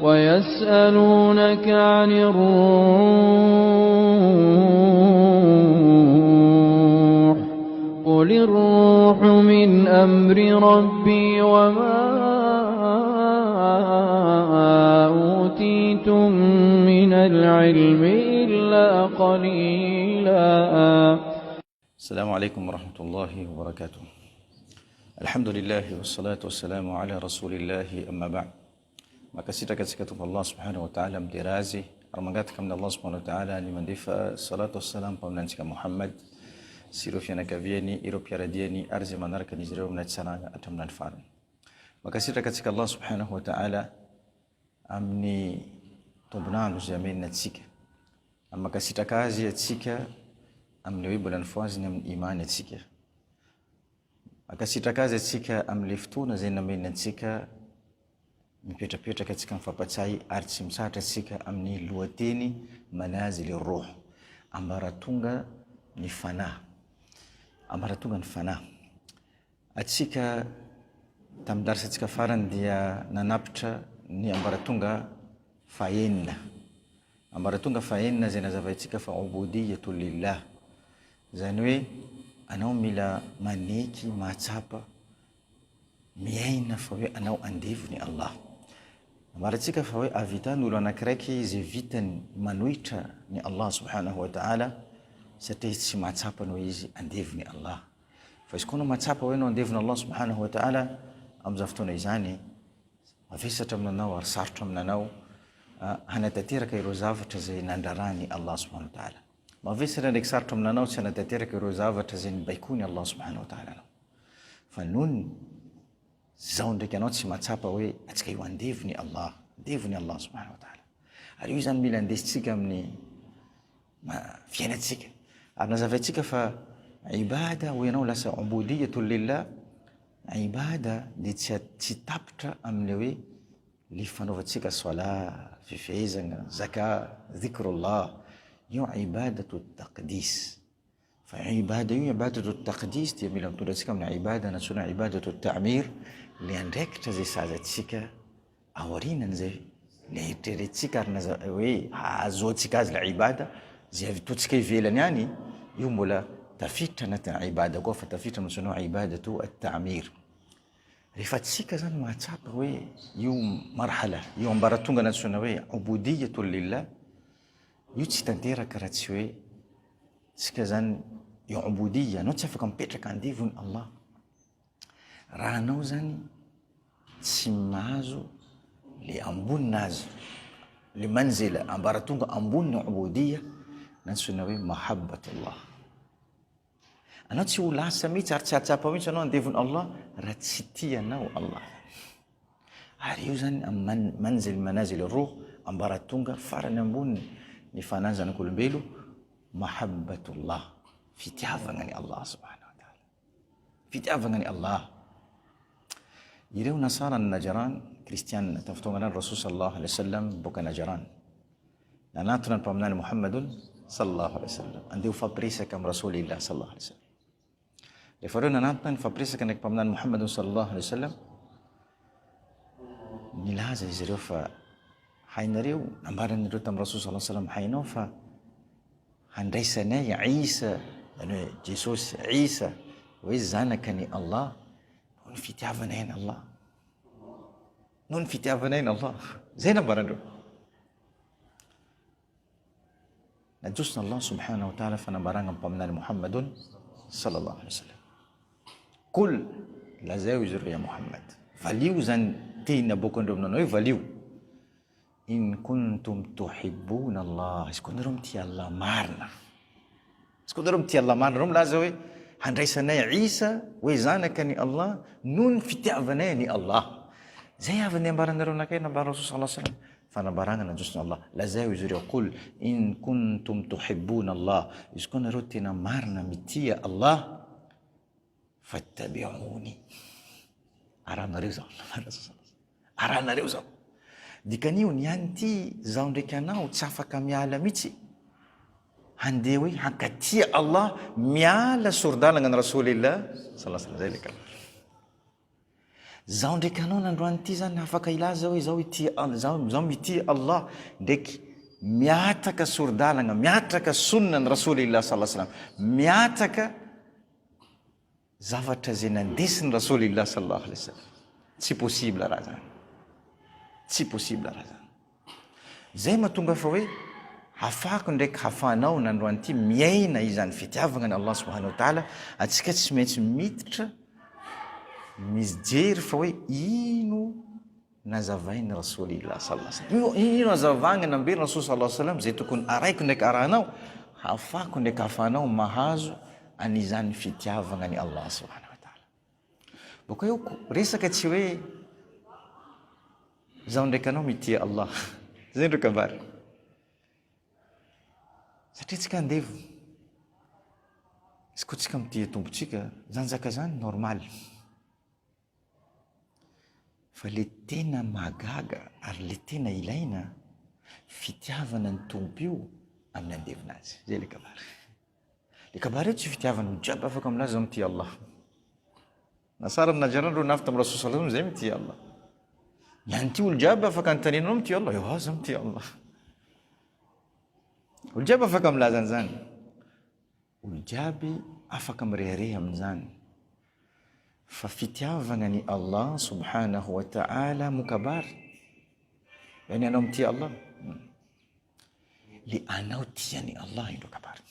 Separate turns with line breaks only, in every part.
ويسألونك عن الروح قل الروح من أمر ربي وما أوتيتم من العلم إلا قليلا.
السلام عليكم ورحمة الله وبركاته. الحمد لله والصلاة والسلام على رسول الله أما بعد. Maka sita katika tupa Allah subhanahu wa ta'ala mdirazi armangati kamna Allah subhanahu wa ta'ala ni mandifa salatu wassalam pamnanchika Muhammad sirofia na kavieni iropia radieni arzi manaraka nizireo mnachisanaga atamnan faran. Maka sita katika Allah subhanahu wa ta'ala amni tobnanu jamin na tsika amma kasita kazi ya tsika amni wibu lanfuazi na imani ya tsika akasita kazi ya tsika amliftuna zaina min na tsika mipeta katika mfapatai arti msata tsika amni luateni manazili ruh ambaratunga ni fana atsika tamdarsa tsika faran dia nanapta ni ambaratunga fayenna zina zavaitika fa ubudiyatu lillah zanwe anao mila maneki machapa miaina fawe anao andevu ni Allah ambaratika fawe avitan ulo anakreki zivitan manuita ni Allah subhanahu wa ta'ala satihisi machapa no hizi andevu ni Allah fa iskono machapa weno andevu ni Allah subhanahu wa ta'ala amzaftuna izani afisa tamnanao arsartamnanao hanatatira kayro zavatra zay nandarani Allah subhanahu wa ta'ala mavisa nexartamnanao hanatatira kayro zavatra zay baikuni Allah subhanahu wa ta'ala fa nun zao ndraiky anao tsy matsapa hoe atsika io andevo ni Allah subhanahu wa ta'ala ary io zany mila andesitsika amin'ny fiainatsika ary nazavaitsika fa ibada hoe anao lasa ubudiyatu lillah ibada dia tsy tapitra amile hoe lifanaovatsika sala fifehezana zaka dhikrullah io ibadatu taqdis fa ibada io ibadatu taqdis dia mila mitondratsika amin'ny ibada natsona ibadatu ta'mir le andraikitra zay sazatsika aorinany zay le eritreretintsika ary hoe azoatsika azy la ibada zay avitotsika ivelany any io mbola tafiditra anatin'ny ibada koa fa tafiditra natsona ibadatu at-ta'mir. Rehefa tsika zany mahatsapa hoe io marhala io ambaratonga natsona hoe ubudiyatu lillah io tsy tanteraka raha tsy hoe tsika zany io ubudiya anao tsy afaka mipetraka andevony Allah raha anao zany tsy mahazo le amboninazy le manzila ambaratonga amboniny ubudiya natsona hoe mahabbatullah anao tsy ho lasa mihitsy ary tsy hatsapa mihitsy anao andevony Allah raha tsy tianao Allah ary io zany manzil manazil ruh ambaratonga farany amboniny ny fanany zanak'olombelo mahabbatullah fitiavana ni Allah subhanahu wa ta'ala fitiavana ni Allah ireo nasara ny Najran kristianina tamin'ny fotoana ny Rasul sallallahu alaihi wasallam boka Najran nanatona ny mpaminany Muhammadun sallallahu alaihi wasallam andeho fampiresaka amin'ny Rasulillah sallallahu alaihi wasallam rehefa reo nanatona ny fampiresaka ndraiky mpaminany Muhammadun sallallahu alaihi wasallam nilaza izy ireo fa hainareo nambaran'ireo tamin'ny Rasul sallallahu alaihi wasallam hainao fa handraisanay Isa yani hoe Jesosy Isa hoe zanaka ni Allah no fitiavanay ny Allah no fitiavanay ny Allah zay nambarandreo najosina Allah subhanahu wa ta'ala fa nambaranga mpaminany Muhammadun sallallahu alaihi wasallam kul lazao izy ireo ya Muhammad valio zany teny abokandreo aminanao hoe valio in kuntum tuhibbuna Allah iskonareo mitia Allah marina iskonareo mitia Allah marina reo milaza hoe handraisanay Isa hoe zanaka ni Allah no ny fitiavanay ni Allah zay avy ny ambaranareo nakay nambara Rasul sallallahu alaihi wasallam fa nambaranga najosina Allah lazao izy ireo qul in kuntum tuhibbuna Allah iskonareo tena marina mitia Allah fattabi'uni aranareo zao dikanio ny anty zao ndraiky anao tsy afaka miala mihitsy handeha hoe hankatia Allah miala sordalagna ny Rasulillah sallallahu alaihi wasallam zaho ndraiky anao nandroany ity zany afaka ilaza hoe zaho mity Allah ndraiky miatraka sordalagna, miatraka sunna ny rasulillah sallallahu alaihi wasallam, miatraka zavatra zay nandesiny rasulillah sallallahu alaihi wasallam. Tsy possible raha zany, tsy possible raha zany. Zay mahatonga fa hoe hafako ndraiky hafanao nandroany ity miaina izany fitiavagna ny Allah subhanahu wa ta'ala, atsika tsy maintsy miditra mijery fa hoe ino nazavainy rasulillah sallallahu alaihi wasallam, ino nazavagna nambe rasul sallallahu alaihi wasallam zay tokony araiko ndraiky arahanao, hafako ndraiky hafanao mahazo an'izany fitiavagna ny Allah subhanahu wa ta'ala. Boko eo resaka tsy hoe zaho ndraiky anao mitia Allah zay ndro kabary, satria tsika andevo izy koa tsika mitia tombotsika zany zaka zany normal, fa le tena magaga ary le tena ilaina fitiavana ny tompo io amin'ny andevinazy. Zay le kabary. Le kabary io tsy fitiavana ho jiaby afaka aminazy zaho mitia Allah. Nasara najarana reo nafy tamin'ny rasul sallallahu alaihi wasallam zay mitia Allah. Ihany ty olo jiaby afaka antanenanao mitia Allah, eo zaho mitia Allah. Olo jiaby afaka milaza an'izany. Olo jiaby afaka mirehareha amin'izany. Fa fitiavagna ny Allah subhanahu wa ta'ala mukabary. Yani anao mitia Allah. Le anao tiany Allah indro kabary.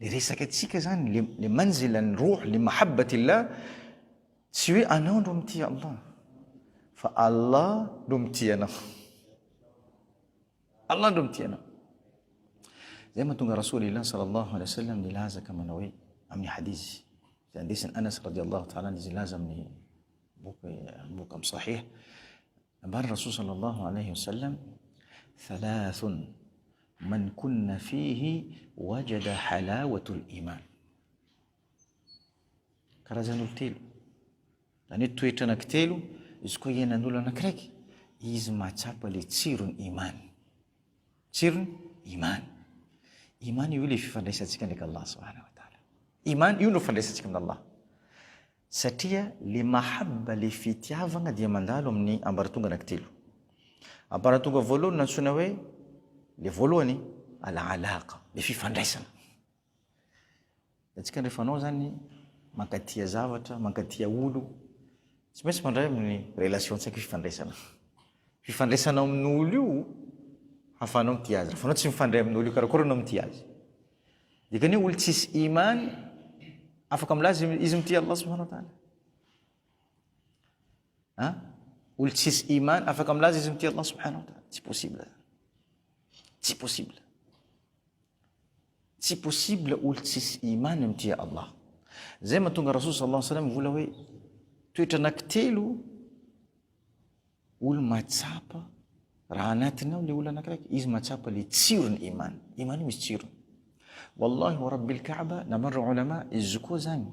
Le resaka tsika zany le manzilan ruh li mahabbatillah, tsy hoe anao ndro mitia Allah, fa Allah ndro mitia anao. Allah ndro mitia anao. Zay mahatonga rasulillah sallallahu alaihi wasallam nilaza kama manao hoe amin'ny hadithi andesiny Anas radiyallahu ta'ala izy laza amin'ny boka amin'ny sahih, ambara rasul sallallahu alaihi wasallam thalathun man kunna fihi wajada halawatul iman. Karazan'olo telo, zany hoe toetra anankitelo izy koa iainan'olo anankiray izy mahatsapa le tsirony iman. Tsirony iman. Iman io le fifandraisantsika ndraiky Allah subhanahu wa ta'ala. Iman io no fifandraisantsika amin'ny Allah. Satria le mahabba, le fitiavagna dia mandalo amin'ny ambaratonga anankitelo. Ambaratonga voalohany nantsona hoe le voalohany al-alaqa, le fifandraisana. Atsika rehefa anao zany mankatia zavatra, mankatia olo, tsy maintsy mandray amin'ny relation tsika fifandraisana. Fifandraisana amin'olo io hafanao mitia azy. Fa anao tsy mifandray amin'olo io karakory anao mitia azy. Dikany olo tsisy iman afaka milaza izy mitia Allah subhanahu wa ta'ala. Olo tsisy iman afaka milaza izy mitia Allah subhanahu wa ta'ala. Tsy possible. Tsy possible. Tsy possible olo tsisy iman mitia Allah. Zay mahatonga rasul sallallahu alaihi wasallam vola hoe toetra anankitelo olo matsapa raha anatinao le olo anankiray izy matsapa le tsirony iman. Iman misy tsirony. Wallahi wa rabbil Kaaba, namarra ulama izy koa zany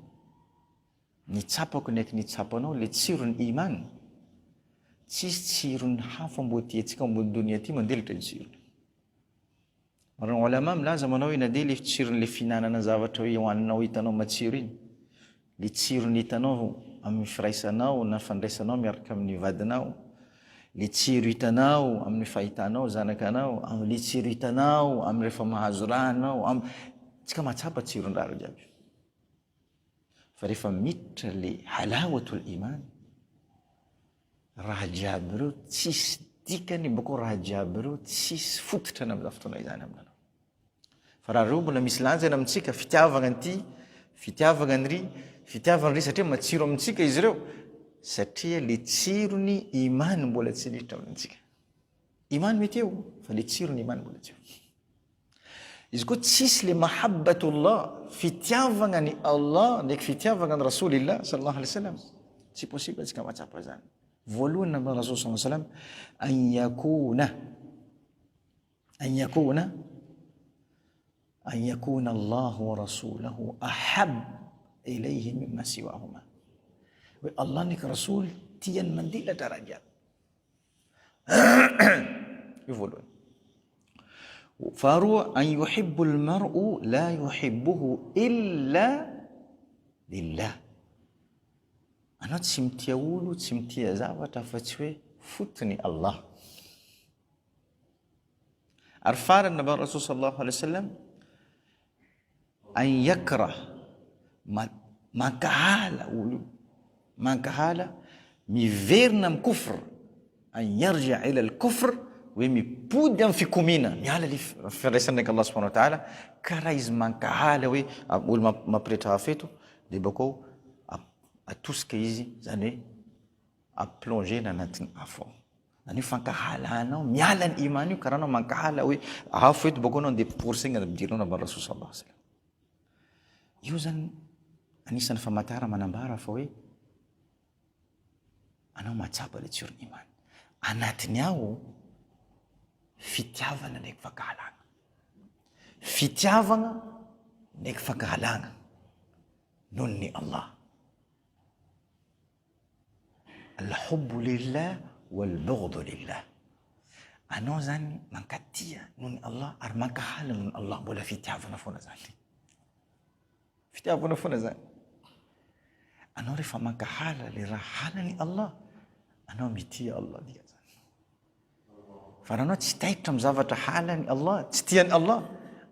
nitsapako ndraiky nitsapanao le tsirony iman. Tsisy tsirony hafa mbo tiantsika ambony dunia ty mandelatra ny tsirony. Mara ulama milaza manao hoe na dia le tsirony le finanana zavatra hoe hoaninao hitanao matsiro iny, le tsirony hitanao amin'ny firaisanao na fandraisanao miaraka amin'ny vadinao, le tsiro hitanao amin'ny fahitanao zanakanao, le tsiro hitanao amin'ny rehefa mahazo ranao, tsika matsapa tsiron-draha jiaby. Fa rehefa miditra le halawatul iman, raha jiaby reo tsisy dikany, bako raha jiaby reo tsisy fototra amin'ny fotoana izany aminanao. Fa raha reo mbola misy lanjana amintsika fitiavagna an'ity, fitiavagna an'ry, fitiavagna ry satria matsiro amintsika izy reo, satria le tsirony iman mbola tsy miditra amintsika. Iman mety eo, fa le tsirony iman mbola tsy eo. Izy koa tsisy le mahabbatullah, fitiavagna ny Allah ndraiky fitiavagna ny rasulillah sallallahu alaihi wasallam, tsy possible tsika matsapa zany. Voalohany na rasul sallallahu alaihi wasallam an yakuna Allah wa rasuluhu ahab ilayhi mimma siwahuma. Allah ni rasul tian mandila darajat. Voalohany. Faharoa an yuhibbu al-mar'u la yuhibbuhu illa lillah. anao tsy mitia olo, tsy mitia zavatra fa tsy hoe fotony Allah. Ary farany namba Rasul sallallahu alaihi wasallam an yakrah, mankahala olo, mankahala miverina amin'ny kufr, an yarji ila al-kufr, hoe mipody amin'ny fikomina, miala le firaisan'ndraiky Allah subhanahu wa ta'ala, karaha izy mankahala hoe olo mampirehitra hafeto, dia bakao atosika izy, zany hoe aplongena anatin'ny afo. Zany hoe fankahalanao miala ny iman io, karaha anao mankahala hoe afo eto, bakao anao andeha poursaigna amdirinao namba Rasul sallallahu alaihi wasallam. Io zany anisan'ny famatara manambara fa hoe anao mahatsapa le tsiron'ny iman. Anatiny ao fitiavana ndraiky fankahalana, fitiavana ndraiky fankahalana noho ny Allah. Al-hubbu lillah wal-bughdu lillah. Anao zany mankatia noho ny Allah ary mankahala noho ny Allah, mbola fitiavana foana zany. Fitiavana foana zany. Anao rehefa mankahala le raha halany Allah, anao mitia Allah dia zany. Fa anao tsy taitra amin'ny zavatra halany Allah, tsy tiany Allah,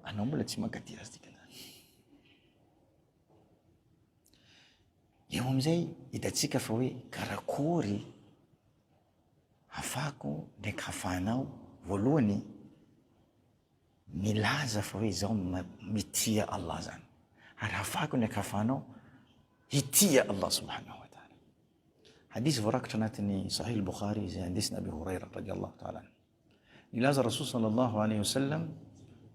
anao mbola tsy mankatia azy dia zany. Eo amin'izay hitantsika fa hoe karakory hafako ndraiky hafanao, voalohany milaza fa hoe izao mitia Allah zany, ary hafako ndraiky hafanao hitia Allah subhanahu wa ta'ala. Hadisy voarakitra anatin'ny Sahih al-Bukhari izay andesina Abi Huraira radiyallahu ta'ala anhu. Nilaza Rasul sallallahu alayhi wa sallam,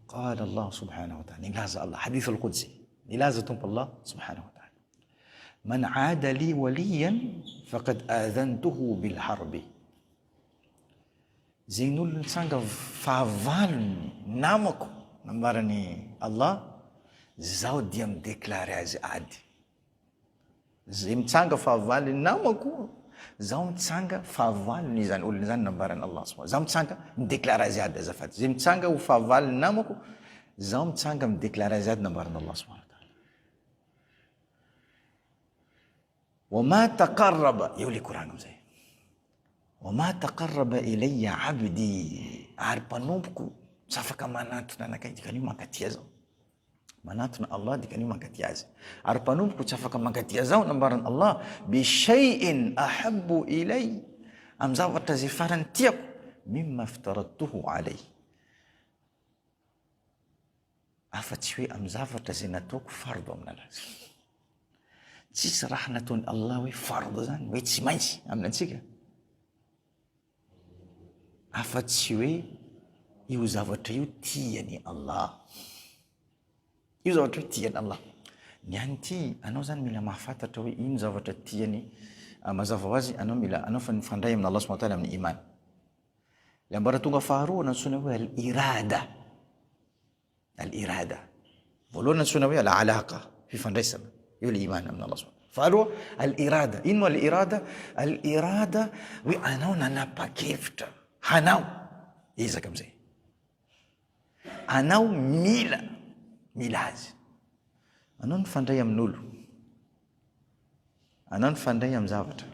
qala Allah subhanahu wa ta'ala, nilaza Allah, hadith al-Qudsi, nilaza tumpa Allah subhanahu wa ta'ala, man aada li waliyan faqad adhantuhu bil harbi. Zegny olo nitsanga fahavalony namako, nambarany Allah, zao dia midéclaré azy ady. Zay mitsanga fahavalony namako, zao mitsanga fahavalony zany olo zany nambarany Allah subhanahu. Zao mitsanga midéclaré azy ady azafady. Zay mitsanga ho fahavalony namako, zao mitsanga midéclaré azy ady nambarany Allah subhanahu wa ta'ala. Wa ma taqarraba, eo le koragna amizay. Wa ma taqarraba ilayya abdi, ary mpanompoko tsy afaka manatona anakay, dikany mankatia zao. Manatona Allah dikany mankatia azy. Ary mpanompoko tsy afaka mankatia zao nambarany Allah, bi shay'in ahabbu ilay, am zavatra zay farany tiako, mimma aftaradtuhu alay, afa-tsy hoe am zavatra zay nataoko fardo amin'anazy. Tsisy raha nataony Allah hoe fardo zany hoe tsy maintsy aminantsika, afa-tsy hoe io zavatra io tiany Allah, io zavatra hoe tiany Allah. Ny any ty anao zany mila mahafantatra hoe ino zavatra tiany, mazava ho azy anao mila anao fandray amin'ny Allah subhanahu wa ta'ala amin'ny iman. Le ambaratonga faharoa nantsona hoe al-irada, al-irada. Voalohany nantsona hoe al-alaqa, fifandraisana, io le iman amin'ny Allah subhanahu. Faharoa al-irada. Ino mo al-irada? Al-irada hoe anao nanapa-kevitra hanao ezaka amizay, anao mila azy. Anao nifandray amin'olo, anao nifandray amin'ny zavatra,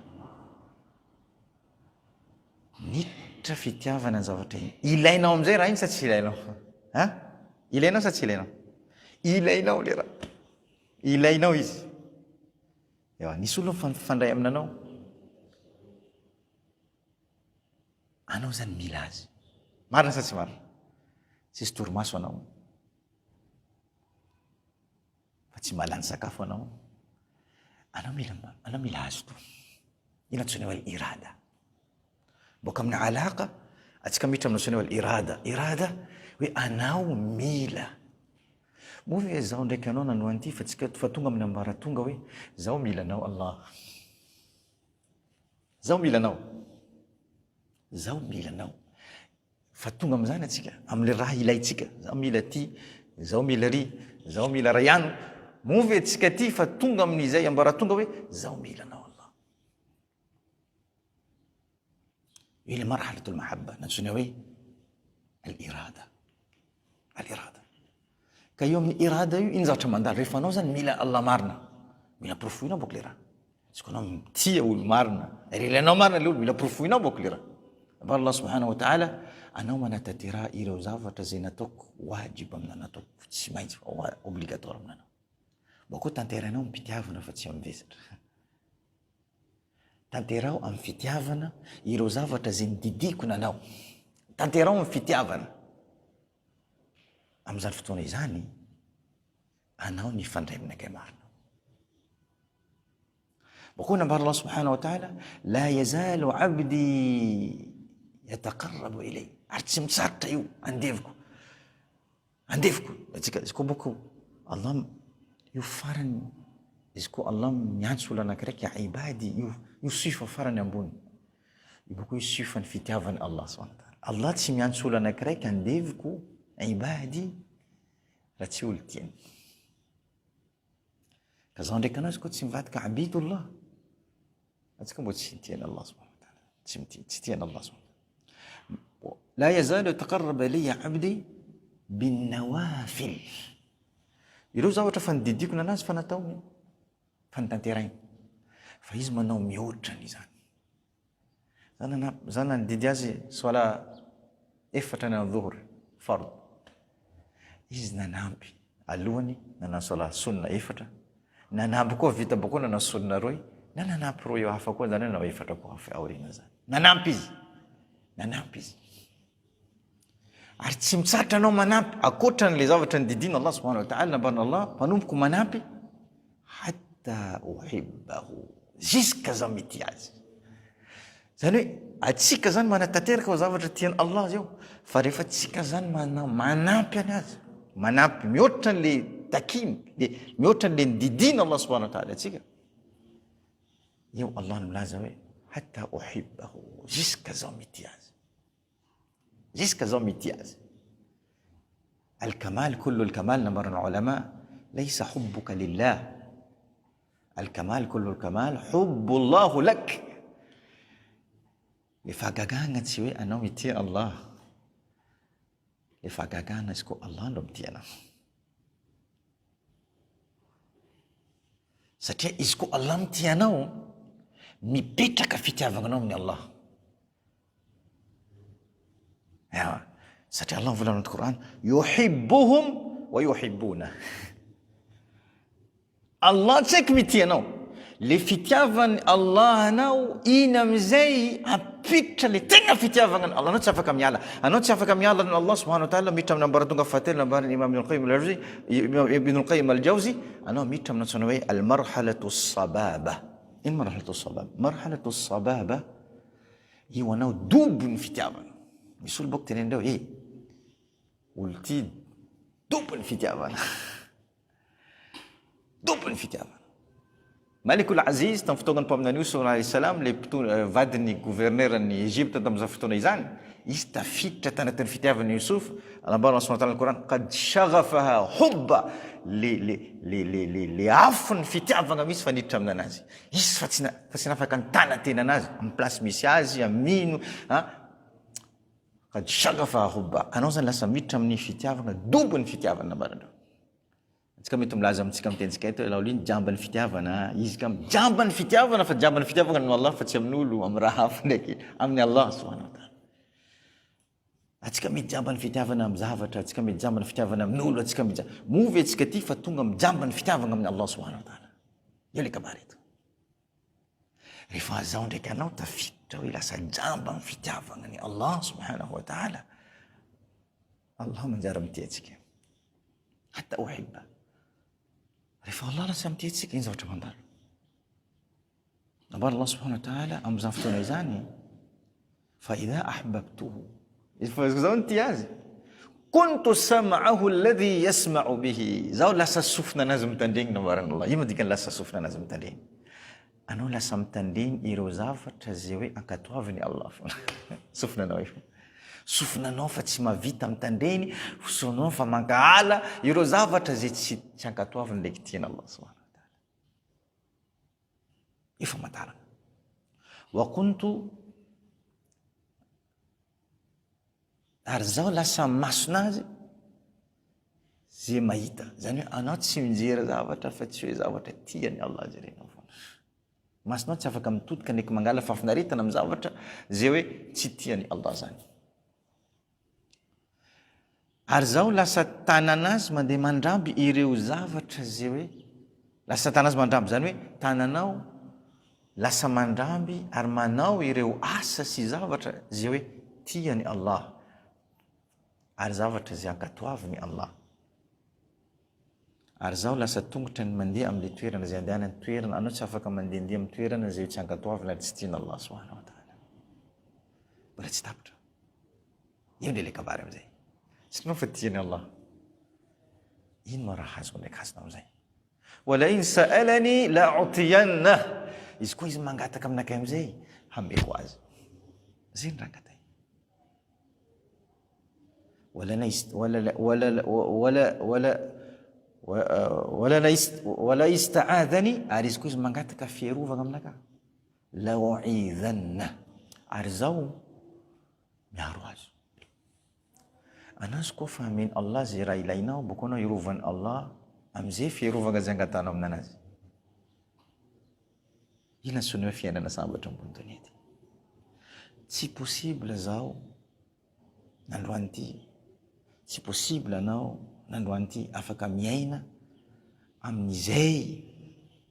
nitra fitiavana ny zavatra iny, ilainao amizay raha iny sa tsy ilainao? Ha? Ilainao sa tsy ilainao? Ilainao le raha, ilainao izy. Ewa, nisy olo mifandray aminanao, anao zany mila azy. Marina sa tsy marina? Tsisy torimaso anao, fa tsy malany sakafo anao, anao mila azy to. Ino antsoina hoe irada. Boka amin'ny alaqa, atsika mitra amin'ny antsoina hoe irada. Irada hoe anao mila. Moa hoe zao ndraiky anao nanoa an'ity fa tsika fa tonga amin'ny ambaratonga hoe zao milanao Allah, zao milanao, zao milanao. Fa tonga am'zany atsika am'le raha ilaitsika, zao mila ty, zao mila ry, zao mila rayano. Moa ve tsika ty fa tonga amin'izay ambaratonga hoe zao milanao Allah. Ile marhalatul mahabba nantsona hoe al-irada, al-irada. Ka eo amin'ny irada io iny zavatra mandalo rehefa anao zany mila Allah marina, mila profoinao boka le raha. izy koa anao mitia olo marina, relanao marina le olo, mila profoinao boko le raha. Aba Allah subhanahu wa ta'ala, anao manatanteraha ireo zavatra zay nataoko wajib amina, nataoko tsy maintsy obligatoire aminanao. Bako tanteranao mipitiavana fa tsy amivesatra. Tanterao amin'ny fitiavana ireo zavatra zay nididiko nanao. Tanterao amin'ny fitiavana. Amin'izany fotoana izany, anao nifandray aminakay marina. Bako nambara Allah subhanahu wa ta'ala, la yazalu abdi yataqarrabu ilay. Ary tsy mitsarotra io, andeviko. Izy koa boko Allah io farany, izy koa Allah miantso olo anakiraiky ibady, io sifa farany ambony. Io boko io sifany fitiavany Allah subhanahu wa ta'ala. Allah tsy miantso olo anakiraiky andeviko ibady raha tsy olo tiany. Ka zaho ndraiky anao izy koa tsy mivadika abidullah, atsika mbo tsy tiany Allah subhanahu wa ta'ala. Tsy tiany Allah subhanahu wa ta'ala. La yazalu yataqarraba ilayya abdi bin nawafil. Ireo zavatra fa nididiko nanazy fa natao fa nitanterainy. Fa izy manao mihoatra n'izany. Zany nanididy azy soala efatra na dhuhr fard. Izy nanampy alohany nanao soala sunna efatra, nanampy koa vita bako nanao sunna roy, nanampy roy hafa koa zany nanao efatra koa hafa aorina zany. Nanampy izy. Ary tsy mitsatra anao manampy akoatran'le zavatra nididina Allah subhanahu wa ta'ala, nambarana Allah, mpanompoko manampy hatta uhibbahu, jusqu'à zaho mity azy. Zany hoe atsika zany manatanteraka ho zavatra tiany Allah zao, fa rehefa atsika zany manampy anazy, manampy mihoatra n'le takim, mihoatra n'le nididina Allah subhanahu wa ta'ala atsika, eo Allah milaza hoe hatta uhibbahu, jusqu'à zaho mity azy. Jusqu'à zaho mity azy. الكمال كل الكمال نمر العلماء ليس حبك لله، الكمال كل الكمال حب الله لك. لفاقاقانا تسوي أنه متي الله، لفاقاقانا اسكو الله نمتينا ستيا اسكو الله متينا مبيتك في تافغنا من الله. ستي الله في القرآن يحبهم ويحبونه. الله تكمتينو لفتيافن الله نو إنم زي أبيتش لتنا فتيافن الله نتشافك ميالا أنا نتشافك ميالا الله سبحانه وتعالى ميتم نمبرتونغ فاتل نمبر الإمام ابن القيم الجوزي أنا ميتم نتشنوي المرحلة الصبابة. إيه مرحلة الصبابة؟ مرحلة الصبابة هي ونو دوب فتيافن يسول بوقتين دو إيه ولتي دوب فتيافن دوب فتيافن. ملك العزيز تنفتوغن بامنا يوسف عليه السلام لي فادني غوفرنير ان ايجيبت تم زفتون ايزان يستفيد تنتن فتيافن يوسف الله سبحانه وتعالى القرآن قد شغفها حبا لعفن فتيافن ميس فنيتمنا نازي يسفتنا فسنا فكان تانتين ناز ام بلاس ميسيازي امين قد شغفها حبا انا وزن لا سميت من فتيافن دوبن فتيافن نبرد. Tsika mety milaza amitsika amitentsika eto laoliny jambany fitiavana, izy kam jambany fitiavana fa jambany fitiavana no Allah fa tsy amin'olo amin'ny raha hafa ndraiky amin'ny Allah subhanahu wa ta'ala. Atsika mety jambany fitiavana amin'ny zavatra, atsika mety jambany fitiavana amin'olo, atsika mety movy atsika ty fa tonga amin'ny jambany fitiavana amin'ny Allah subhanahu wa ta'ala. Io le kabareto. Rehefa zaho ndraiky anao tafiditra hoe lasa jambany fitiavana ny Allah subhanahu wa ta'ala, Allah manjary amity atsika. Hatta uhibba. Rehefa Allah lasa amity atsika iny zavatra mandalo. Nabara Allah subhanahu wa ta'ala amin'izany fotoana izany fa idha ahbabtuhu, izy fa zaho nity azy kuntu sam'ahu alladhi yasma'u bihi, zaho lasa sofina anazy mitandregny nambarana Allah. Ino dikany lasa sofina anazy mitandregny? Anao lasa mitandregny ireo zavatra zay hoe ankatoaviny Allah foana. Sofina anao io. Sofinanao fa tsy mavita mitandreny, sofinanao fa mankahala ireo zavatra zay tsy ankatoaviny ndraiky tiana Allah subhanahu wa ta'ala. Efa matarana. Wa kuntu, ary zaho lasa masonazy zay mahita. Zany hoe anao tsy mijery zavatra fa tsy hoe zavatra tiany Allah jerenao foana. Masinao tsy afaka mitodika ndraiky mangala fafinaretana amin'ny zavatra zay hoe tsy tiany Allah zany. Ary zaho lasa tananazy mandeha mandramby ireo zavatra zay hoe lasa tananazy mandramby zany hoe tananao lasa mandramby ary manao ireo asa sy zavatra zay hoe tiany Allah ary zavatra zay ankatoaviny Allah. Ary zaho lasa tongotra ny mandeha amin'le toerana zay andehanany toerana anao tsy afaka mandehandeha amin'ny toerana zay tsy ankatoavina ary tsy tiany Allah subhanahu wa ta'ala. Mbola tsy tapitra. Io ndray le kabary am'izay. Tsy nao fa tiany Allah. Ino ma raha azoko ndraiky hazona am'izay? Wala in sa'alani la'utiyanna. Izy koa izy mangataka aminakay am'izay hambeko azy. Zay ny raha angatay. Wala ista'adhani, ary izy koa izy mangataka fierovana aminaka, la u'idhanna, ary zaho miaro azy. Anazy koa fa amen Allah zay raha ilainao, boko anao irovany Allah am'izay fierovana zay angatanao aminanazy. Ina ny hoe fiainana sambatra ambony tany ety. Tsy possible zaho nandroany ity, tsy possible anao nandroany ity afaka miaina amin'izay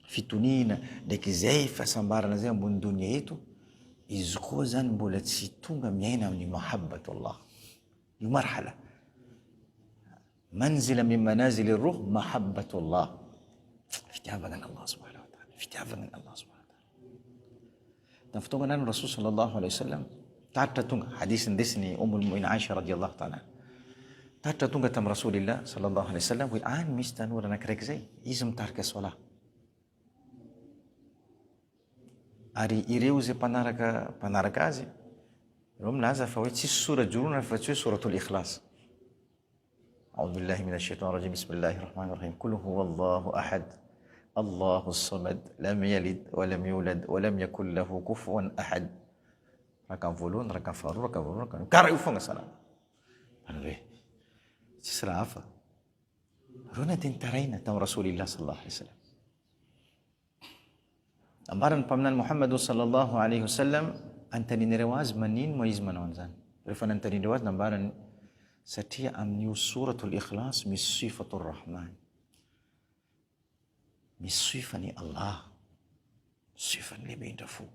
fitonina ndraiky izay fahasambarana zay ambony donia eto, izy koa zany mbola tsy tonga miaina amin'ny mahabbatullah. Io marhala manzila min manazili ruh mahabbatullah, fitiavana Allah subhanahu wa ta'ala, fitiavana Allah subhanahu wa ta'ala. Dan fotoana nany Rasul sallallahu alaihi wasallam taritra tonga hadith ndesiny Ummul Mu'minin Aisha radhiyallahu ta'ala, taritra tonga tam Rasulillah sallallahu alaihi wasallam hoe any misy tanora anakiraiky zay izy mitarika sola, ary ireo zay mpanaraka azy ireo milaza fa hoe tsisy sura jorona fa tsy hoe suratul ikhlas. أعوذ بالله من الشيطان الرجيم بسم الله الرحمن الرحيم قل هو الله أحد الله الصمد لم يلد ولم يولد ولم يكن له كفوا أحد. Rakan voalohany, rakan faharoa, rakan voalohany, rakan kara io fogna salama. Hoe tsisy raha hafa. Reo nateny taraina tam Rasulillah sallallahu alaihi wasallam. Ambarany mpaminany Muhammad sallallahu alaihi wasallam antaninireo azy manino ma izy manao an'izany. Rehefa nantaninireo azy nambarany satria amin'io suratul ikhlas misy sifatur rahman, misy sifany Allah, sifany lehibe indra fo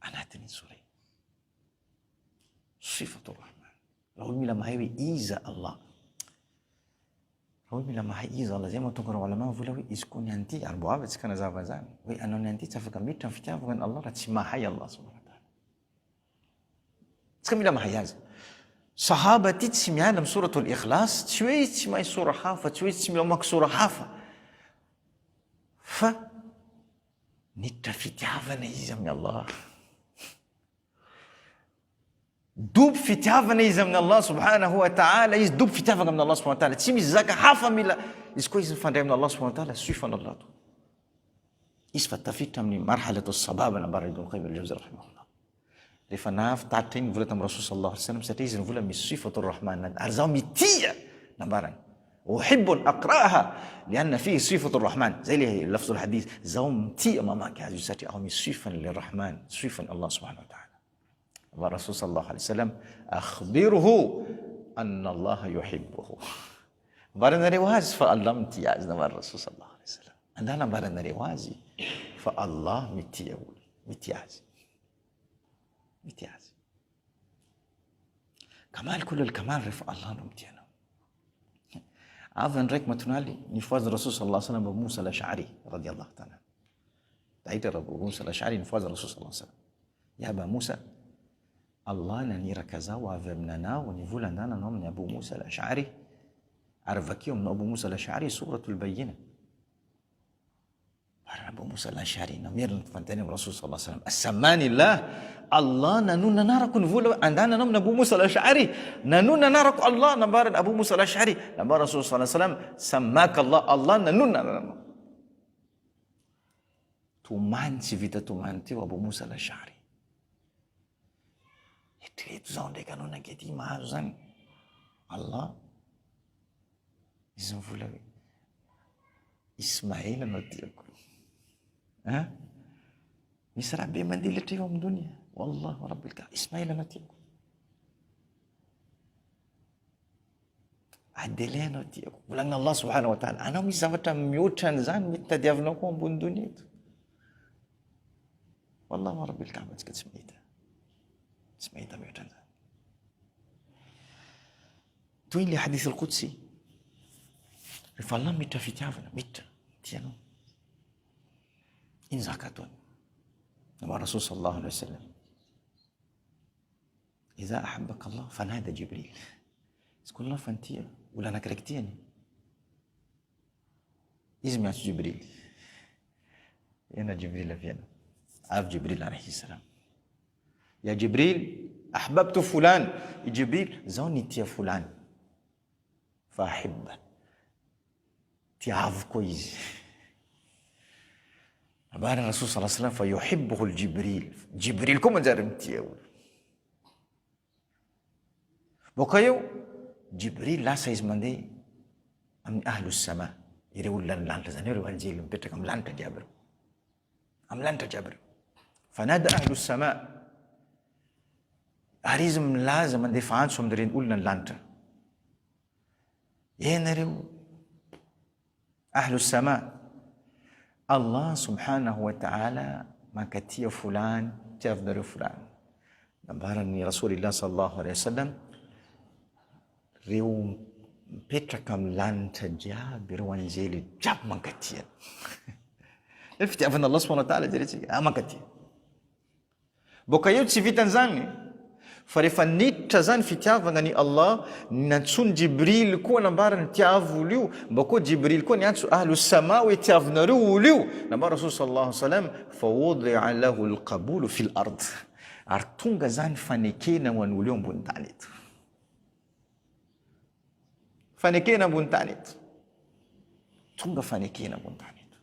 anatin'ny sura. Sifatur rahman. Raha olo mila mahay hoe iza Allah, raha olo mila mahay iza Allah, zay mahatonga raha ulama vola hoe izy koa ny anty ary mbo avy atsika nazava zany hoe anao ny anty tsy afaka miditra amin'ny fitiavana Allah raha tsy mahay Allah subhanahu wa ta'ala. Tsika mila mahay azy. Sahaba ty tsy miala amin'ny suratul ikhlas, tsy hoe tsy mahay sura hafa, tsy hoe tsy mila mamaky sura hafa, fa miditra fitiavana izy amin'ny Allah, dobo fitiavana izy amin'ny Allah subhanahu wa ta'ala, izy dobo fitiavana amin'ny Allah subhanahu wa ta'ala, tsy misy zaka hafa mila izy koa izy mifandray amin'ny Allah subhanahu wa ta'ala, suifana Allah to. Izy fa tafiditra amin'ny marhalatu sababa nambarany Ibn Qayyim al-Jawziyya rahimahullah. Rehefa navy taritra iny vola tamin'ny Rasul sallallahu alaihi wasallam satria izy ny vola misy sifatur rahman, ary zaho mitia nambarany uhibbu an aqra'aha lianna fihi sifatur rahman, zay le lafzul hadith, zaho mitia mamaky azy satria ao misy sifany le rahman, sifany Allah subhanahu wa ta'ala. Wa Rasul sallallahu alaihi wasallam akhbirhu anna Allah yuhibbuhu. Nambaranareo azy fa Allah mitia azy, nambarany Rasul sallallahu alaihi wasallam. Andana nambaranareo azy fa Allah mitia olo, mitia azy. Mitiazy. Kamal kullal kamal rehefa Allah no mitianao. Avy ndraiky matonaly nifoazy Rasul sallallahu alaihi wasallam Abu Musa al-Ash'ari radiyallahu ta'ala. Tahitra Abu Musa al-Ash'ari nifoazy Rasul sallallahu alaihi wasallam. Ya Aba Musa, Allah naniraka zao avy aminanao nivolandana anao amin'ny Abu Musa al-Ash'ari ary vakeo amin'ny Abu Musa al-Ash'ari suratul Bayyina. Abu Musa al-Ash'ari namerina fantany amin'ny Rasul sallallahu alaihi wasallam, as-samanillah, Allah nanu nanarako ny vola andana anao amin'ny Abu Musa al-Ash'ari, nanu nanarako Allah, nambarany Abu Musa al-Ash'ari, nambarany Rasul sallallahu alaihi wasallam, sammaka Allah, Allah nanu nanarako. Tomany tsy vita tomany teo Abu Musa al-Ash'ari. Etreto zao ndraiky anao nankety mahazo zany Allah, izy mivola hoe Ismail anao tiako. misy raha be mandilatra eo amin'ny donia. Wallahu rabbil kaaba. Ismaila natiako. Adelay anao tiako. Volagna Allah subhanahu wa ta'ala, anao misy zavatra mihoatra an'izany mety tadiavinao koa ambony donia eto. Wallahu rabbil kaaba, tsika tsy mahita. Tsy mahita mihoatra an'izany. Toy ilay hadith al-Qudsi. Rehefa Allah miditra fitiavana, miditra tianao. Iny zaka ataony. Nama Rasul sallallahu alaihi wasallam. Idha ahabbaka Allah fanada Jibril. Izy Allah fantia, olona anakiraiky tiany. Izy miantso Jibril. Yana Jibril aviana. Avy Jibril alayhi salam. Ya Jibril, ahbabtu fulan. Jibril, zao ni tia fulan. Fa ahibba. Tiavo koa izy. Abana Rasul sallallahu alaihi wasallam fa yuhibbuhu al-Jibril. Jibril koa manjary mitia olo. Boka eo Jibril lasa izy mandeha amin'ny ahlus sama, ireo olona ny lanitra zany, ireo anjely mipetraka amin'ny lanitra jiaby reo. Amin'ny lanitra jiaby reo. Fanada ahlus sama. Ary izy milaza mandefa antso amin'ireny olona ny lanitra. Ianareo ahlus sama, Allah subhanahu wa ta'ala makatia fulan, tiavinareo fulan. Nambaran'ny Rasulillah sallallahu alaihi wasallam, reo mipetraka amin'ny lanitra jiaby, reo anjely jiaby mankatia. Fitiavana Allah subhanahu wa ta'ala jeretsika, mankatia. Boka eo tsy vitan'izany, fa rehefa niditra zany fitiavana ny Allah, nantsony Jibril koa nambarany tiavo olo io, mba koa Jibril koa niantso ahlu sama hoe tiavinareo olo io. Nambara Rasul sallallahu alaihi wasallam, fa wudi'a lahu al-qabulu fil ard. Ary tonga zany fanekena ho an'olo io ambony tany eto. Fanekena ambony tany eto. Tonga fanekena ambony tany eto.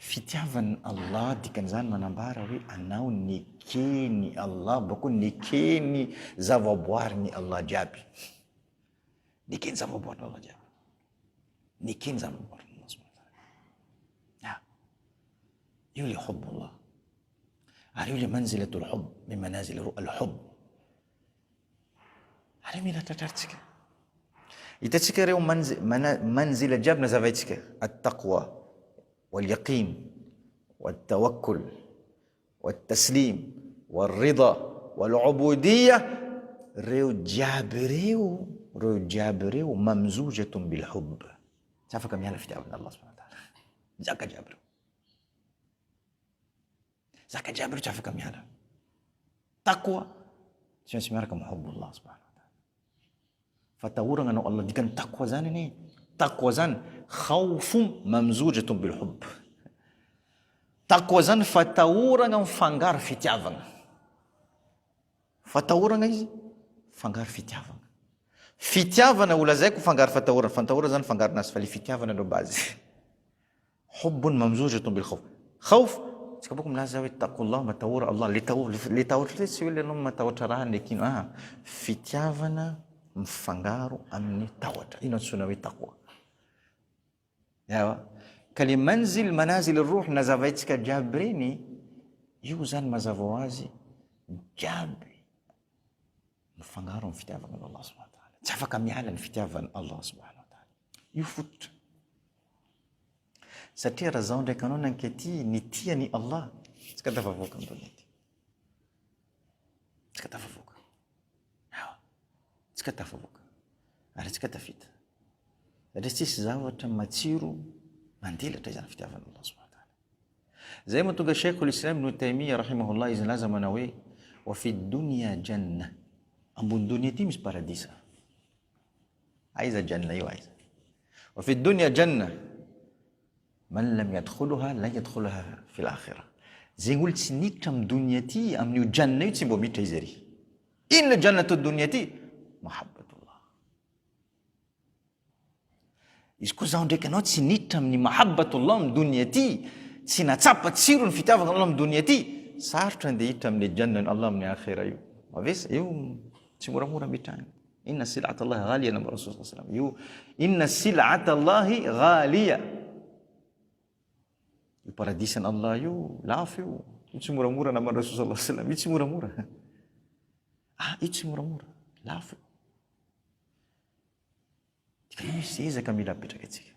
Fitiavan'ny Allah dikan'izany manambara hoe anao nekeny Allah, bako nekeny zavaboarin'ny Allah jiaby. Nekeny zavaboarin'ny Allah jiaby. Nekeny zavaboarin'ny Allah subhanahu wa ta'ala. Io le hubbullah. Ary io le manzilatul hubb min manazil al-hubb. Ary mila tratraritsika. Hitatsika reo manzila jiaby nazavaitsika, at-taqwa واليقين والتوكل والتسليم والرضا والعبودية ريو جابريو ممزوجة بالحب. تعرف كم يعرف تعبنا الله سبحانه وتعالى. زكا جابريو تعرف كم يعرف تقوى شو اسمها حب الله سبحانه وتعالى. فتورنا أنه الله دي كان تقوى زانني تقوى زان خوف ممزوجة بالحب. تقوى زان فتورنا فانغار في تيافن. فتورنا إيش؟ فانغار في تيافن. في تيافن ولا زيك فانغار فتورنا. فتورنا زان فانغار ناس فلي في تيافن الربازي. حب ممزوجة بالخوف. خوف سكبكم لازم تقول الله ما تور الله لتور تسوي لنا ما تور تراها لكن في تيافن مفانغارو أمني تور. إنه سنوي تقوى. Yawa. Kali manazil ruh nazavaitika jiaby reny, io zany mazava hoazy jiaby mifangaro amin'ny fitiavana Allah subhanahu wa ta'ala. Tsy afaka miala ny fitiavana Allah subhanahu wa ta'ala. Io fototra. Satria raha zao ndraiky anao nankety ny tiany Allah, tsy ka tafavoaka amin'ny donia ty. Tsy ka tafavoaka. Yawa. Tsy ka tafavoaka. Ary tsy ka tafita. Satria tsisy zavatra matsiro mandelatra izany fitiavana Allah subhanahu wa ta'ala. Zay mahatonga Sheikhul Islam Ibn Taymiyyah rahimahullah izy laza manao hoe wa fi dunya janna. Ambony donia ty misy paradisa. Aiza janna io aiza. Wa fi dunya janna man lam yadkhuluha la yadkhuluha fil akhirah. Zegny olo tsy niditra amin'ny donia ty amin'io janna io tsy mbo miditra izy ery. Inna jannatu dunya ty mahabbatullah. Izy koa zao ndraiky anao tsy niditra amin'ny mahabbatullah amin'ny donia ty, tsy natsapa tsiro ny fitiavana Allah amin'ny donia ty, sarotra andeha hiditra amin'ny jannan'ny Allah amin'ny akhira io. Avesa io tsy moramora mitrany. Inna sil'ata Allah ghaliya nama Rasul sallallahu alaihi wasallam. Io inna sil'ata Allah ghaliya. Io paradisan'ny Allah io lafo io. Io tsy moramora naman'i Rasul sallallahu alaihi wasallam, io tsy moramora. Io tsy moramora, lafo. Dikany misy ezaka mila apetraka antsika.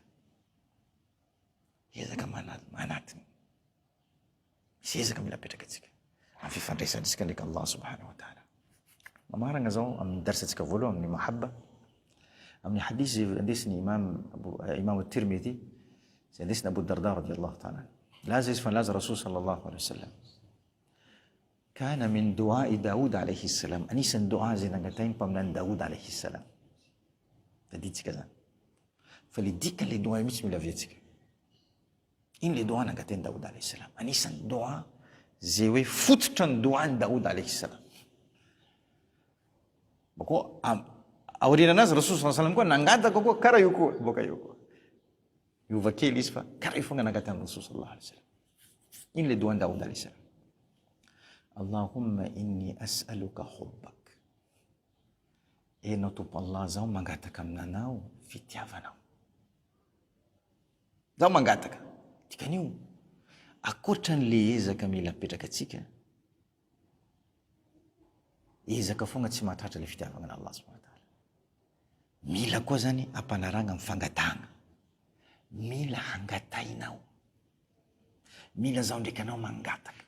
Ezaka manatiny. Misy ezaka mila apetraka antsika. Amin'ny fifandraisantsika ndraiky Allah subhanahu wa ta'ala. Mamaragna zao amin'ny darsantsika voalohany amin'ny mahabba. Amin'ny hadisy andesiny imam at-Tirmidhi, zay andesiny Abu Darda radiyallahu ta'ala. Laza izy fa laza Rasul sallallahu alaihi wasallam. Kana min du'a'i Daoud alayhi salam. Anisan'ny dua zay nangatainy mpaminany Daoud alayhi salam. Taditsika zany. Fa le dika le dua mihitsy mila avetsika. Iny le dua nangatainy Daoud alayhi salam. Anisan'ny dua zay hoe fototra ny duan'i Daoud alayhi salam. Bako aoriananazy Rasul sallallahu alaihi wasallam koa nangataka koa karaha io koa boka io koa. Iova kely izy fa karaha io fogna nangatany Rasul sallallahu alaihi wasallam. Iny le duan'i Daoud alayhi salam. Allahumma inni as'aluka hubbak. Enao tompo Allah zaho mangataka aminanao fitiavanao. Zaho mangataka. Dikan'io akoatran'le ezaka mila apetraka atsika, ezaka fogna tsy mahatratra le fitiavana Allah subhanahu wa ta'ala. Mila koa zany ampanaragna mifangatahana. Mila hangatainao. Mila zaho ndraiky anao mangataka.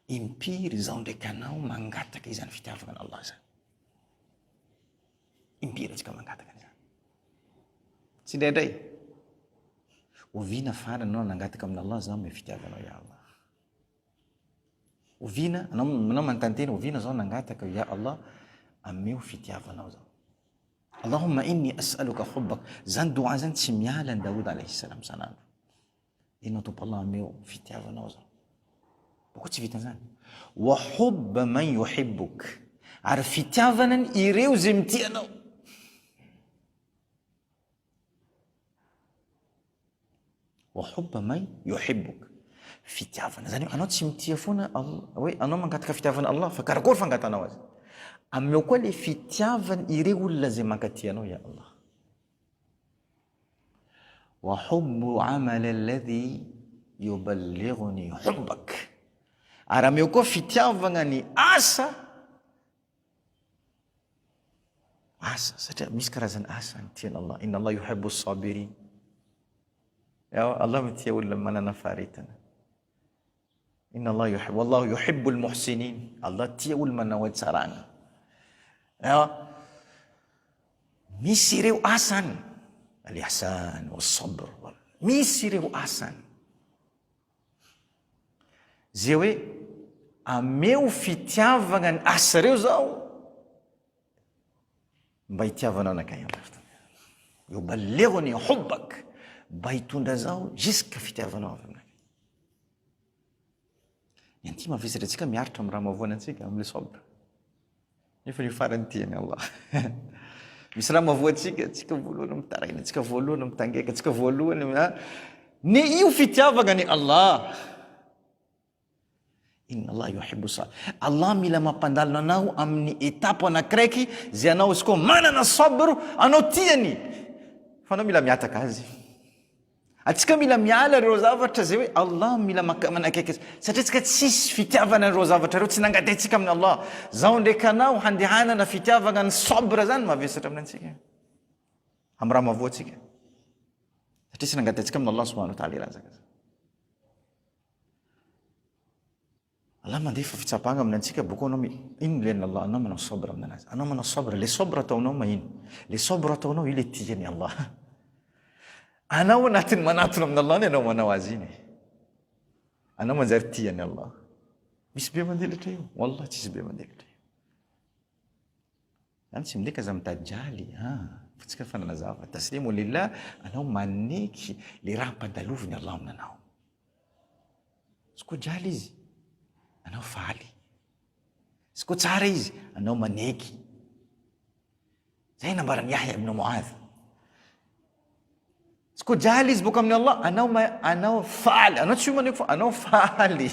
Impiry zaho ndraiky anao mangataka izany fitiavana Allah zany. Impiry atsika mangataka izany. Tsy indraindray. Ovina farany anao nangataka amin' Allah zaho me fitiavanao ya Allah. Ovina, anao manontantena, ovina zaho nangataka ya Allah ameo fitiavanao zaho. Allahumma inni as'aluka hubbak. Zany dua zany tsy miala ny Daoud alayhi salam sanandro. Enao tompo Allah ameo fitiavanao zaho. Bako tsy vita zany. Wa hubba man yuhibbuk. Ary fitiavanany ireo zay mitia anao. Wa hubba man yuhibbuk. Fitiavana zany anao tsy mitia foana hoe anao mangataka fitiavana Allah fa karakory fangatanao azy. Ameo koa le fitiavana ireo olona zay mankatia anao ya Allah. Wa hubbu amala alladhi yuballighuni hubbak. Ary ameo koa fitiavana ny asa satria misy karazany asa ny tian'i Allah. Inna Allah yuhibbu as-sabirin. Ya Allah mitia olona manana faharetana. Inna Allah yuhibbu, wallahu yuhibbu al-muhsinin. Allah tia olona manao tsarana. Ya misy ireo asany al-ihsan was-sabr. Misy ireo asany zay hoe ameo fitiavana ny asa reo zao mba hitiavanao anakay Allah. Yuballighuni hubbak. Mba hitondra zao jusqu'à fitiavanao avy aminakay. Ny ty mavesatra antsika miaritra amin'ny raha mavoana antsika amin'ny sabra. Nefa ny farany tiany Allah. Misy raha mavoa antsika voalohany mitaraina, antsika voalohany mitangeka, antsika voalohany ny io fitiavana ny Allah. Inna Allah yuhibbu as-sabr. Allah mila mampandalina anao amin'ny etapo anakiraiky zay anao izy koa manana sabr, anao tiany. Fa anao mila miataka azy. Atsika mila miala ireo zavatra zay hoe Allah mila manakaiky satria tsika tsisy fitiavana ireo zavatra ireo tsy nangataitsika amin'ny Allah. Zaho ndraiky anao handehanana fitiavana ny sabra zany mavesatra aminantsika. Amin'ny raha mavoa atsika. Satria tsy nangataitsika amin'ny Allah subhanahu wa ta'ala irazaka. Allah mandefa fitsapahana aminantsika boko anao ino len'ny Allah anao manao sabra aminanazy. Anao manao sabra, le sabra ataonao mahino. Le sabra ataonao io le tiany Allah. Anao anatin'ny manatona amin'ny Allah anao manao azy iny. Anao manjary tiany Allah. Misy be mandelatra io. Wallah tsisy be mandelatra io. Zany tsy mindeka za mitady jaly. Fa tsika fananazava. Taslimu lillah, anao maneky le raha ampandaloviny Allah aminanao. Izy koa jaly izy, anao faly. Izy koa tsara izy, anao maneky. Zay nambarany Yahya ibn Muadh. Izy koa jaly izy boka amin'ny Allah, anao faly. Anao tsy maneky fa anao faly.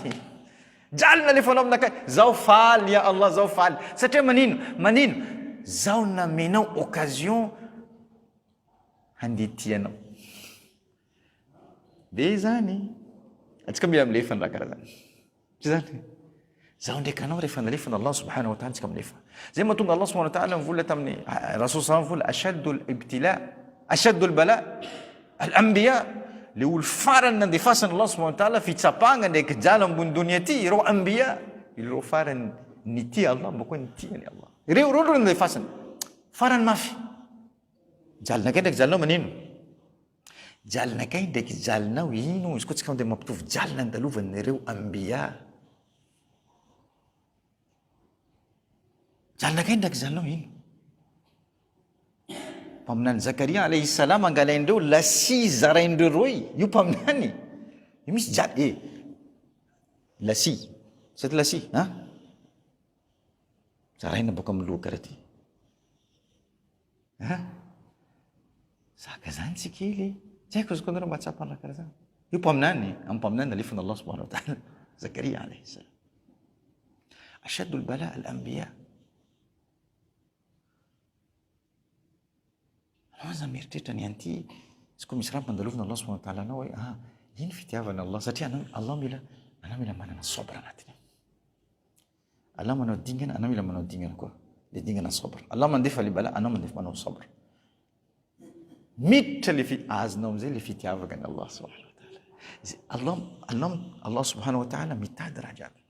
Jaly na lefa anao aminakay, zaho faly ya Allah, zaho faly. Satria manino? Zaho namenao occasion handitianao. Be zany. Atsika mila milefa ny raha karaha zany. Tsy zany. Zaho ndraiky anao rehefa nalefana Allah subhanahu wa ta'ala tsika milefa. Zay mahatonga Allah subhanahu wa ta'ala mivola tamin'ny Rasul sallallahu mivola ashaddu al-ibtila, ashaddu al-bala al-anbiya. Le olo farany nandefasana Allah subhanahu wa ta'ala fitsapanga ndraiky jala ambony dunia ty, ireo anbiya, ireo farany nity Allah mbako nitiany Allah. Ireo nandefasana. Farany mafy. Jalinakay ndraiky jalinao manino? Jalinakay ndraiky jalinao ino? Izy koa tsika mandeha mampitovy jalina andalovan'ireo anbiya. Jalinakay ndraiky jalinao ino? Mpaminany Zakaria alayhi salam angalaindreo lasi zaraindreo roy. Io mpaminany. Io misy jaly. Lasi. Sady lasi. Zaraina boka amin'ny loha karaha ty. Saka zany tsikely. Tsy haiko izy koa nareo mahatsapana karaha zany. Io mpaminany. Amin'ny mpaminany nalefana Allah subhanahu wa ta'ala. Zakaria alayhi salam. Ashaddu al-bala al-anbiya. Anao zany mieritreritra ny anty. Izy koa misy raha mandalovina Allah subhanahu wa ta'ala anao hoe ino fitiavana Allah satria Allah mila manana sabra anatiny. Allah manao dingana, anao mila manao dingana koa. Le dingana sabra. Allah mandefa le bala, anao mandefa manao sabra. Miditra le azonao amizay le fitiavana Allah subhanahu wa ta'ala. Allah subhanahu wa ta'ala mitady raha jiaby.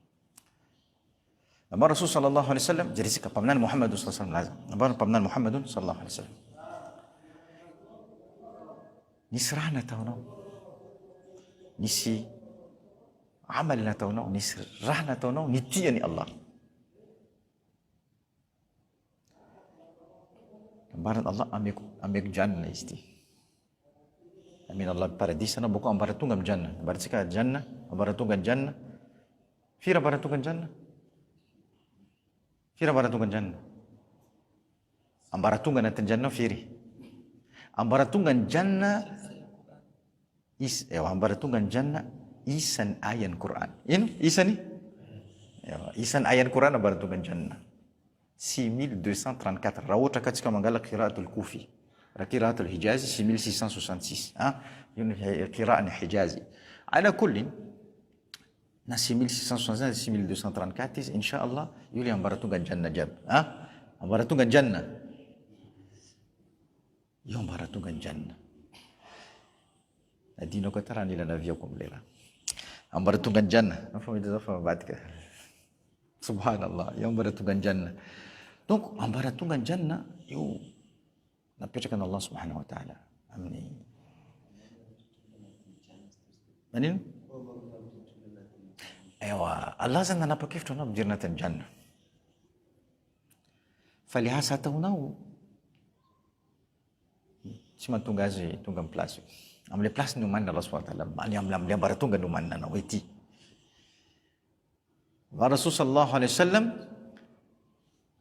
Namba Rasul sallallahu alaihi wasallam jerisika paminany Muhammad sallallahu alaihi wasallam. Namba paminany Muhammad sallallahu alaihi wasallam. Nisy raha nataonao, nisy amaly nataonao, nisy raha nataonao nitiany Allah. Ambaran Allah ameko janna izy ty. Amin Allah paradis anao boko ambara tonga amin'ny janna. Ambarantsika janna, ambara tonga ny janna. Firy ambara tonga ny janna? Firy ambara tonga ny janna? Ambara tonga anatin'ny janna firy? Ambara tonga ny janna ambara tonga ny janna isan'ny ayan'ny Qur'an. Ino? Isany? Isan'ny ayan'ny Qur'an ambara tonga ny janna. 6234. Raha ohatra ka tsika mangala qira'atul kufi. Raha qira'atul hijazi 6666. Io ny qira'any hijazi. Ala kullin na 6666 6234 izy inshallah io le ambara tonga ny janna jiaby. Ambara tonga ny janna. Io ambara tonga ny janna. Adino ko tara nila naviako amlela. Ambara tonga ny janna. Nafa mita zao fa mabadika. Subhanallah. Io ambara tonga ny janna. Donc ambara tonga ny janna io napetraka na Allah subhanahu wa ta'ala amin'ny manino? Allah zany nanapa-kevitra anao mijery anatin'ny janna. Fa le asa ataonao tsy mahatonga azy tonga amin'ny place. Amin'ilay place no manina Allah subhanahu wa ta'ala. Amin'ilay ambara tonga no manina anao ety. Va Rasul sallallahu alaihi wasallam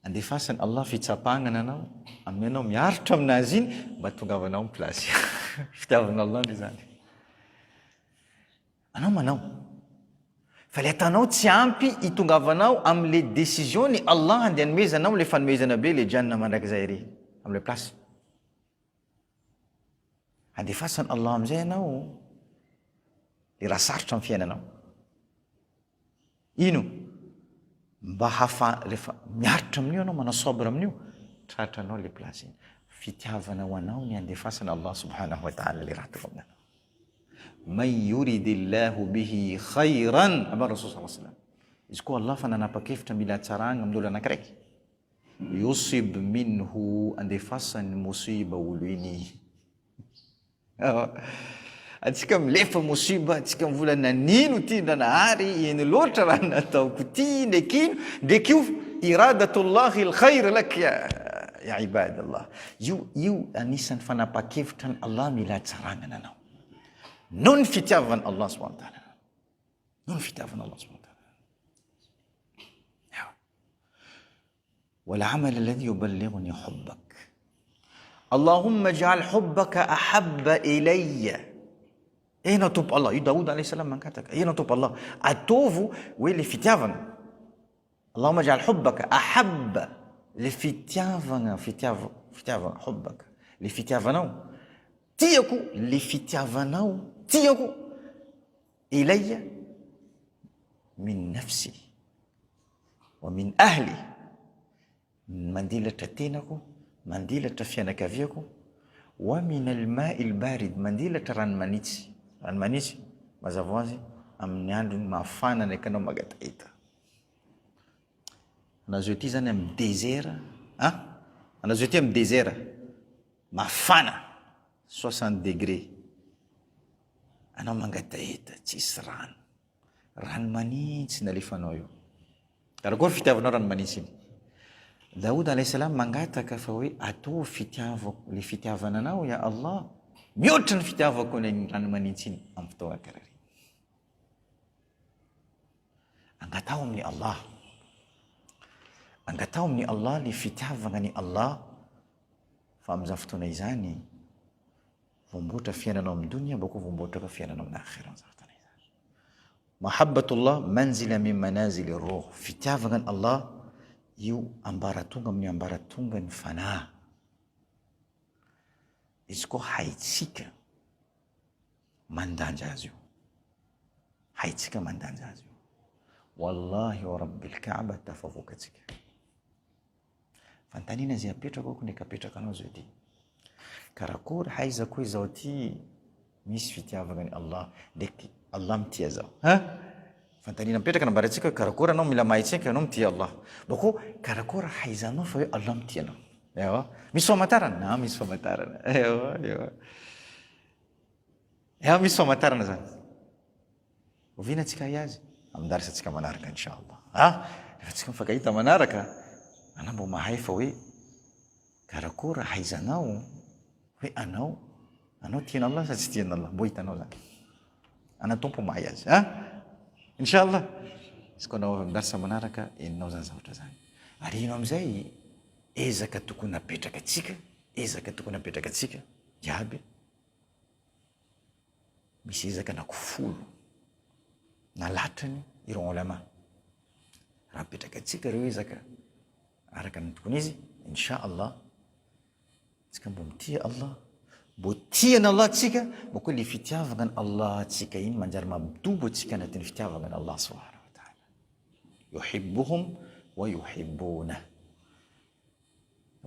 andefasany Allah fitsapangana anao amin'ny anao miaritra aminazy iny mba tongavanao amin'ny place. Fitiavana Allah ny zany. Anao manao. Fa le atanao tsy ampy hitongavanao amin'le décision ny Allah andeha hanomezana anao le fanomezana be le janna mandrakizay ery amin'ilay place. Andefasany Allah amizay anao le raha sarotra amin'ny fiainanao. Ino? Mba rehefa miaritra amin'io anao manao sabra amin'io tratranao le place iny. Fitiavanao anao ny andefasana Allah subhanahu wa ta'ala le raha toko aminanao. Man yuridillahu bihi khayran aba Rasul sallallahu alaihi wasallam. Izy koa Allah fa nanapa-kevitra mila tsaragna amin'ny olo anakiraiky. Yusib minhu andefasany musiba olo iny. Atsika milefa musiba, atsika mivola nanino ty ndranaary, ino loatra raha nataoko ty, ndekio iradatullahi al-khayr lak ya ibadallah. Io anisan'ny fanapa-kevitra ny Allah mila tsaragnana anao. Non fitiavan Allah subhanahu wa ta'ala. Non fitiavan Allah subhanahu wa ta'ala. والعمل الذي يبلغني حبك اللهم اجعل حبك أحب إلي. Ena tompo Allah. Io Daoud alayhi salam mankataka. Ena tompo Allah. Atovo hoe le fitiavana. Allahumma ij'al hubbaka ahabba. Le fitiavana hubbaka. Le fitiavanao. Tiako. Le fitiavanao. Tiako. Ilayya. min nafsi wa min ahli, mandilatra tenako, mandilatra fianakaviako, wa min alma'i albarid, mandilatra ranomanitsy. Ranomanitsy mazava ho azy amin'ny andro mafana ny akanao magatahita. Anazy ty zany amin'ny désert, anazy ty amin'ny désert mafana 60 degré, anao mangatahita tsisy rano, ranomanitsy nalefanao io. Karakory fitiavanao ranomanitsy iny? Daoud alayhi salam mangataka fa hoe atao fitiavako, le fitiavana anao ya Allah mihoatra ny fitiavako ny ranomanitsy iny amin'ny fotoana karaha reny. Angatao amin'ny Allah, angatao amin'ny Allah le fitiavana ny Allah, fa amin'izany fotoana izany vomboatra fiainanao amin'ny dunia, bako vomboatra ka fiainanao amin'ny akhira. Mahabbatullah manzila min manazili ruh, fitiavana ny Allah io ambaratonga amin'ny ambaratonga ny fana. Izy koa haitsika mandanja azy io, haitsika mandanja azy io. Wallahi wa rabbil Kaaba tafavokatsika. Fantanina zay apetraka ako neka apetraka anao zao ty. Karakory haizako hoe zao ty misy fitiavana ny Allah, ndraiky Allah mitia zao. Fantanina mipetraka nambarantsika karakory anao mila mahitsika anao mitia Allah. Bako karakory haizanao fa hoe Allah mitia anao. Ewa, misy famantarana? Na misy famantarana. Ewa, misy famantarana zany. Ovina tsika iazy amin'ny darasa tsika manaraka inshallah. Efa tsika mifankahita manaraka, anao mbo mahay fa hoe karakory haizanao hoe anao tiana Allah sa tsy tiana Allah, mbo hitanao zany. Ana tompo mahay azy. Inshallah. Izy koa anao amin'ny darasa manaraka eninao zany zavatra zany. Ary ino amizay ezaka tokony apetraka atsika, ezaka tokony apetraka atsika jiaby. Misy ezaka anakifolo nalatrany ireo ulama. Raha apetraka atsika ireo ezaka araka ny tokony izy, inshallah tsika mbo mitia Allah, mbo tiana Allah tsika, mbo koa le fitiavana ny Allah tsika iny manjary mampidobo atsika anatin'ny fitiavana ny Allah subhanahu wa ta'ala. Yuhibbuhum wa yuhibbuna.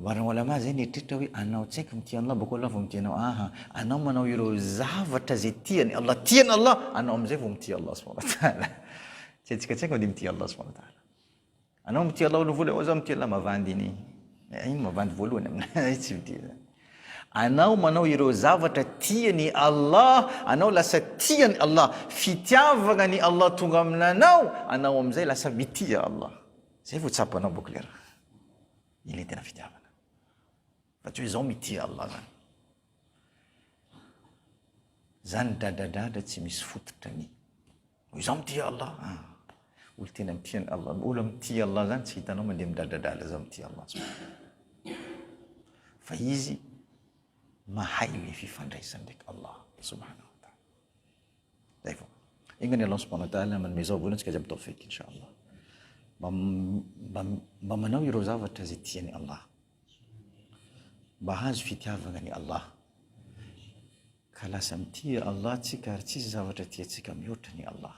Marina ulama zay nitritra hoe anao tsaiky mitia Allah, bako Allah vao mitia anao. Anao manao ireo zavatra zay tiany Allah, tiany Allah, anao amizay vao mitia Allah subhanahu wa ta'ala. Tsy tsika tsaiky dia mitia Allah subhanahu wa ta'ala. Anao mitia Allah olo voalohany, zaho mitia Allah mavandy iny. Iny mavandy voalohany aminay tsy mitia. Anao manao ireo zavatra tiany Allah, anao lasa tiany Allah, fitiavana ny Allah tonga aminanao, anao amizay lasa mitia Allah. Zay vao tsapanao boko lera. Ile tena fitiavana. Fa tsy hoe zao mitia Allah zany. Zany dadadada tsy misy fototrany. Zao mitia Allah. Olo tena mitia Allah, olo mitia Allah zany tsy hitanao mandeha midadadada zao mitia Allah. Fa izy mahay le fifandraisany ndraiky Allah subhanahu wa ta'ala. Zay fo. Ingany Allah subhanahu wa ta'ala manome zao volana tsika jiaby tawfik inshallah. Mba manao ireo zavatra zay tiany Allah, mba hazo fitiavana ny Allah, ka lasa mitia Allah tsika ary tsisy zavatra tiatsika mihoatra ny Allah.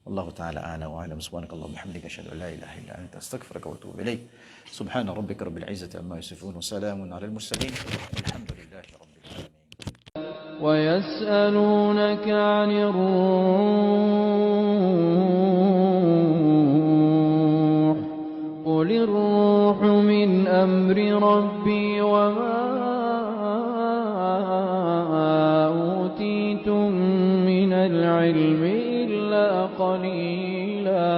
والله تعالى أعلى وأعلم. سبحانك اللهم وبحمدك أشهد أن لا إله إلا أنت أستغفرك وأتوب إليك. سبحان ربك رب العزة عما يصفون وسلام على المرسلين والحمد لله رب العالمين.
ويسألونك عن الروح قل الروح من أمر ربي وما أوتيتم من العلم إلا قليلا